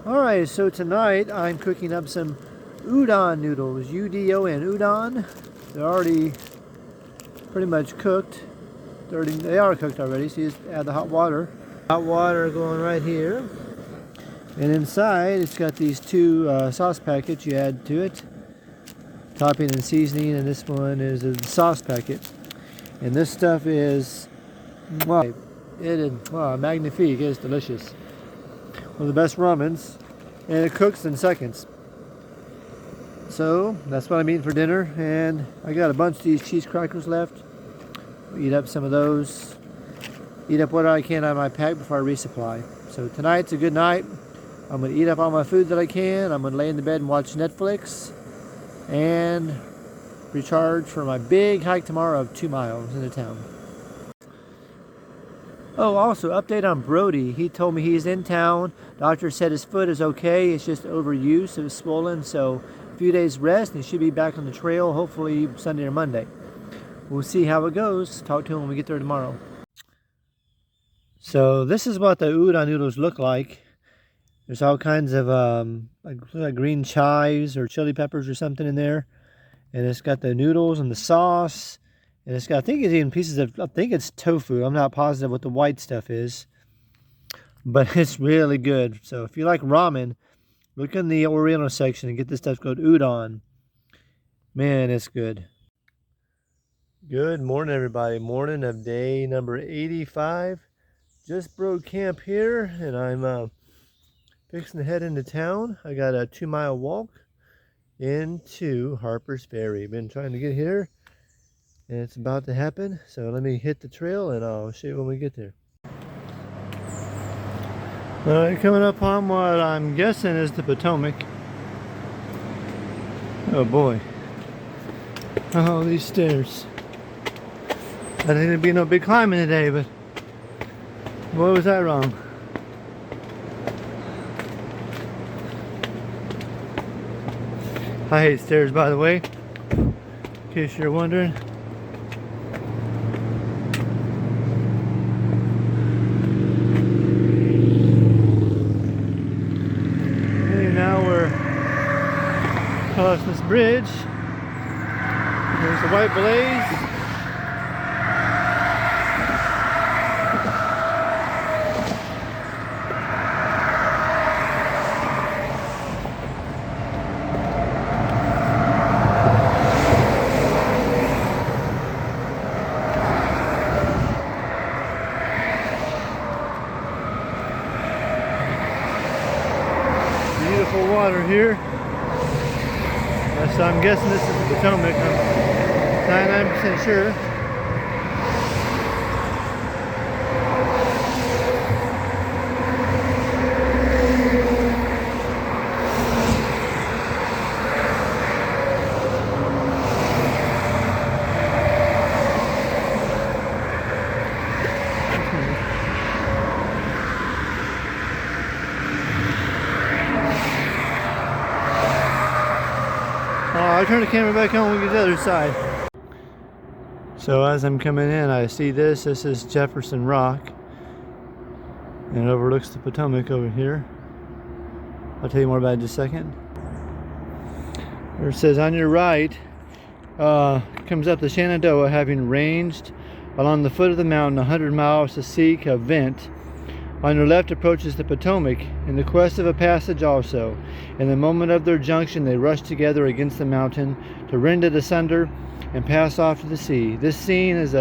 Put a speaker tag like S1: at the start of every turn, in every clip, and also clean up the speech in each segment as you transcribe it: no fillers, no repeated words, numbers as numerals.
S1: Alright, so tonight I'm cooking up some udon noodles, U-D-O-N, udon. They're already pretty much cooked. They are cooked already, so you just add the hot water. Hot water going right here. And inside it's got these two sauce packets you add to it. Topping and seasoning, and this one is a sauce packet. And this stuff is, wow, magnifique. It is delicious. One of the best ramens, and it cooks in seconds. So that's what I'm eating for dinner, and I got a bunch of these cheese crackers left. I'll eat up some of those. Eat up what I can out of my pack before I resupply. So tonight's a good night. I'm going to eat up all my food that I can. I'm going to lay in the bed and watch Netflix and recharge for my big hike tomorrow of 2 miles into town. Oh, also, update on Brody. He told me he's in town. Doctor said his foot is okay. It's just overuse. It was swollen. So a few days rest and he should be back on the trail, hopefully Sunday or Monday. We'll see how it goes. Talk to him when we get there tomorrow. So this is what the udon noodles look like. There's all kinds of like green chives or chili peppers or something in there. And it's got the noodles and the sauce. And it's got, I think it's even pieces of, I think it's tofu. I'm not positive what the white stuff is. But it's really good. So if you like ramen, look in the Oriental section and get this stuff called udon. Man, it's good. Good morning, everybody. Morning of day number 85. Just broke camp here, and I'm fixing to head into town. I got a 2-mile walk into Harpers Ferry. Been trying to get here, and it's about to happen. So let me hit the trail, and I'll show you when we get there. All right, coming up on what I'm guessing is the Potomac. Oh boy. Oh, these stairs. I didn't think there'd be no big climbing today, but boy, was I wrong. I hate stairs, by the way, in case you're wondering. Okay, now we're crossing this bridge. There's the white blaze. Beautiful water here. So I'm guessing this is the Potomac. I'm 99% sure. I'll turn the camera back on when we get to the other side. So as I'm coming in, I see this. This is Jefferson Rock. And it overlooks the Potomac over here. I'll tell you more about it in just a second. Where it says on your right, comes up the Shenandoah, having ranged along the foot of the mountain 100 miles to seek a vent. On your left approaches the Potomac, in the quest of a passage also. In the moment of their junction, they rush together against the mountain to rend it asunder and pass off to the sea. This scene is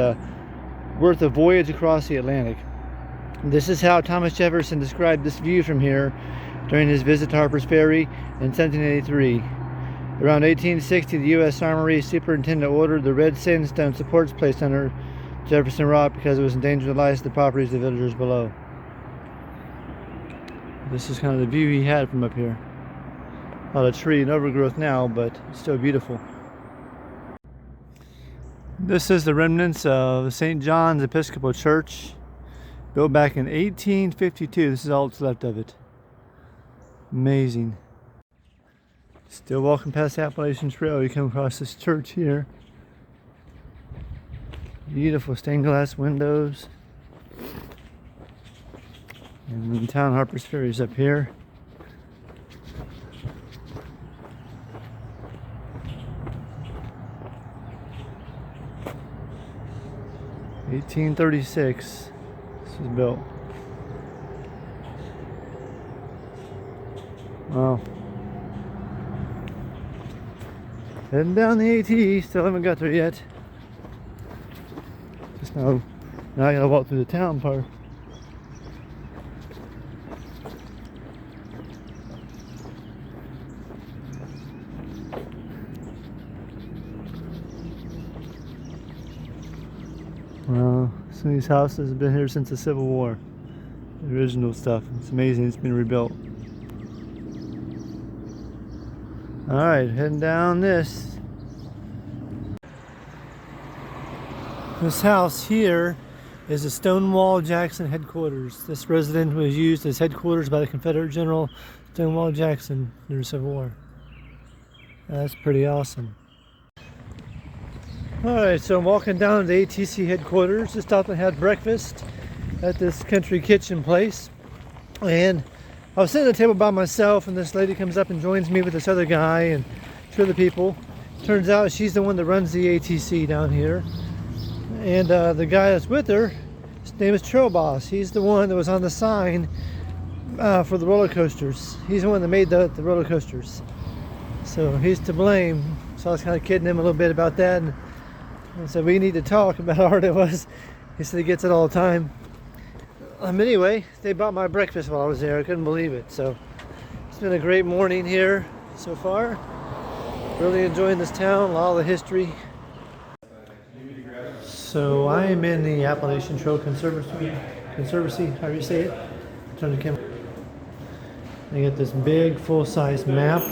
S1: worth a voyage across the Atlantic. This is how Thomas Jefferson described this view from here during his visit to Harpers Ferry in 1783. Around 1860, the U.S. Armory Superintendent ordered the red sandstone supports placed under Jefferson Rock because it was in danger of the lives of the properties of the villagers below. This is kind of the view he had from up here. A lot of tree and overgrowth now, but still beautiful. This is the remnants of St. John's Episcopal Church, built back in 1852. This is all that's left of it. Amazing. Still walking past the Appalachian Trail, you come across this church here. Beautiful stained glass windows. And the town Harpers Ferry is up here. 1836. This was built. Wow. Heading down the AT, still haven't got there yet. Just now I gotta walk through the town part. Well, some of these houses have been here since the Civil War. The original stuff. It's amazing it's been rebuilt. Alright, heading down this. This house here is the Stonewall Jackson headquarters. This residence was used as headquarters by the Confederate General Stonewall Jackson during the Civil War. That's pretty awesome. Alright, so I'm walking down to the ATC headquarters. Just stopped and had breakfast at this country kitchen place. And I was sitting at a table by myself, and this lady comes up and joins me with this other guy and two other people. Turns out she's the one that runs the ATC down here. And the guy that's with her, his name is Trail Boss. He's the one that was on the sign for the roller coasters. He's the one that made the roller coasters. So he's to blame. So I was kind of kidding him a little bit about that. And I said, we need to talk about how hard it was. He said he gets it all the time. Anyway, they bought my breakfast while I was there. I couldn't believe it. So it's been a great morning here so far. Really enjoying this town, a lot of the history. So I am in the Appalachian Trail Conservancy, however you say it. Turn the camera. They got this big full-size map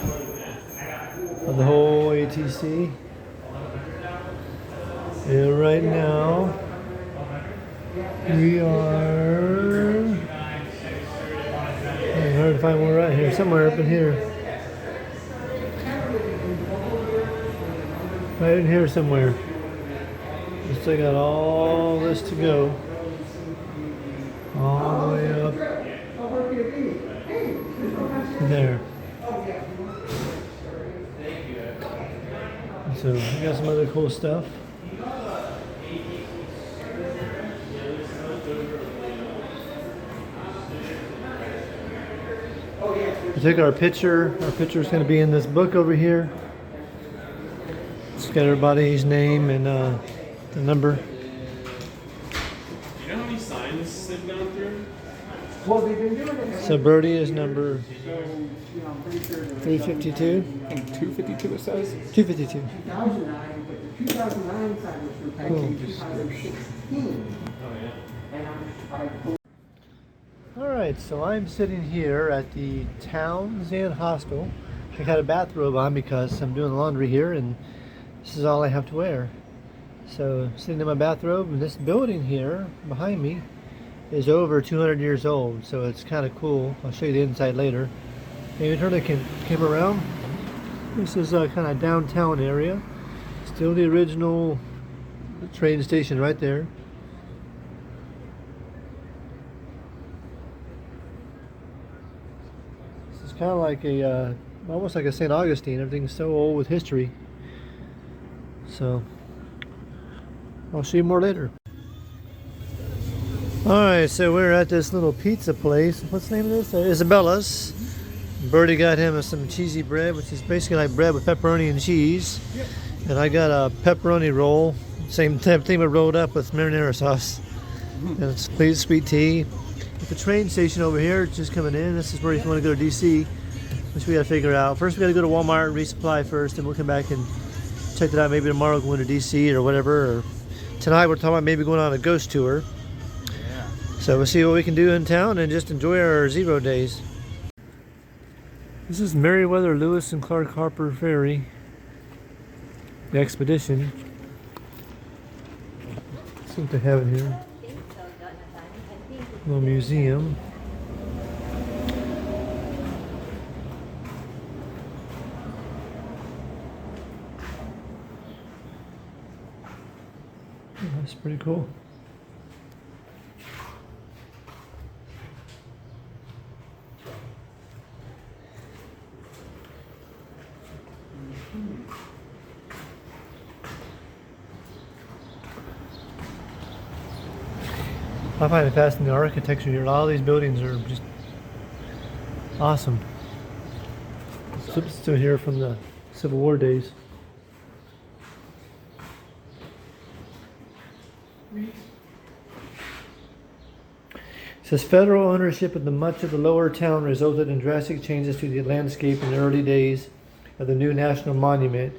S1: of the whole ATC. And right now we are, it's hard to find one right here, somewhere up in here. Right in here somewhere. We still got all this to go. All the way up there. So we got some other cool stuff. We took our picture. Our picture is going to be in this book over here. It's got everybody's name and the number.
S2: Do you know how many signs they've gone through?
S3: Well, they've been doing it.
S1: So Birdie is number 352.
S3: I think 252 it says.
S1: 252.
S3: 2009, but the 2009 side was for back in 2016.
S2: Oh yeah.
S3: And
S1: Alright, so I'm sitting here at the Townsend Hostel. I got a bathrobe on because I'm doing laundry here and this is all I have to wear. So sitting in my bathrobe, and this building here behind me is over 200 years old, so it's kind of cool. I'll show you the inside later. Maybe turn the camera around. This is a kind of downtown area. Still the original train station right there. This is kind of like a, almost like a St. Augustine. Everything's so old with history. So I'll show you more later. Alright, so we're at this little pizza place. What's the name of this? Isabella's. Birdie got him some cheesy bread, which is basically like bread with pepperoni and cheese. Yep. And I got a pepperoni roll. Same type thing, but rolled up with marinara sauce. And it's please sweet tea. At the train station over here, just coming in. This is where if you want to go to DC, which we gotta figure out. First we gotta go to Walmart and resupply first, and we'll come back and check it out. Maybe tomorrow going to DC or whatever. Or tonight we're talking about maybe going on a ghost tour.
S2: Yeah.
S1: So we'll see what we can do in town and just enjoy our 0 days. This is Meriwether Lewis and Clark Harper Ferry, the expedition. Let's see what they have in here. Little museum. Oh, that's pretty cool. I find it fascinating, the architecture here. All these buildings are just awesome. Still here from the Civil War days. It says federal ownership of much of the lower town resulted in drastic changes to the landscape in the early days of the new national monument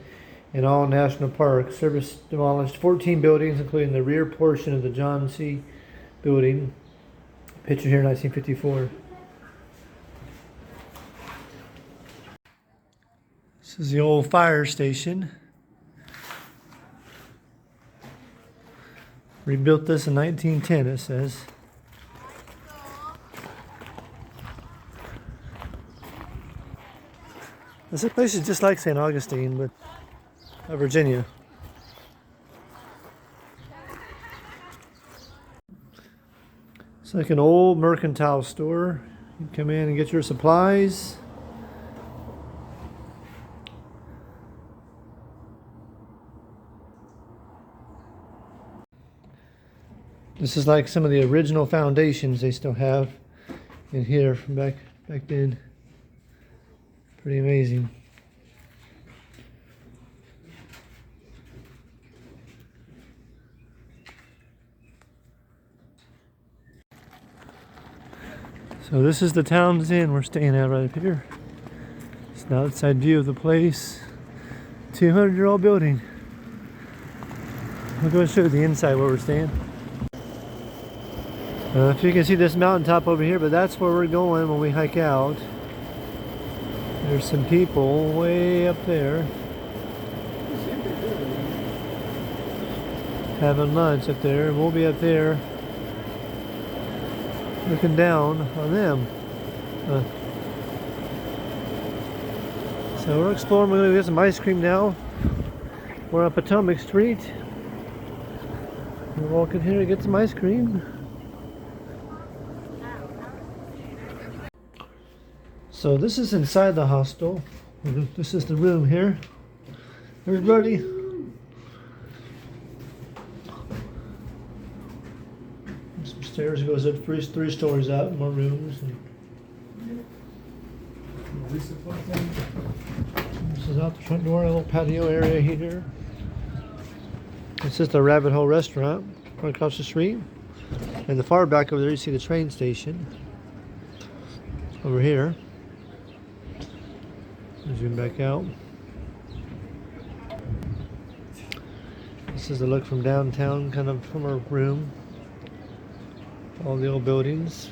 S1: and all national park. Service demolished 14 buildings, including the rear portion of the John C. building. Picture here, 1954. This is the old fire station. Rebuilt this in 1910, it says. This place is just like St. Augustine, but Virginia. It's like an old mercantile store. You come in and get your supplies. This is like some of the original foundations they still have in here from back then. Pretty amazing. So this is the Town's Inn we're staying at right up here. It's an outside view of the place. 200-year-old building. I'll go and show you the inside where we're staying. If you can see this mountaintop over here, but that's where we're going when we hike out. There's some people way up there having lunch up there. We'll be up there looking down on them. So we're exploring. We're going to get some ice cream now. We're on Potomac Street. We're walking here to get some ice cream. So this is inside the hostel. This is the room here. Everybody. Some stairs goes up three stories out, more rooms. This is out the front door, a little patio area here. This is the Rabbit Hole restaurant right across the street. And the far back over there you see the train station. Over here. Zoom back out. This is a look from downtown, kind of from our room. All the old buildings.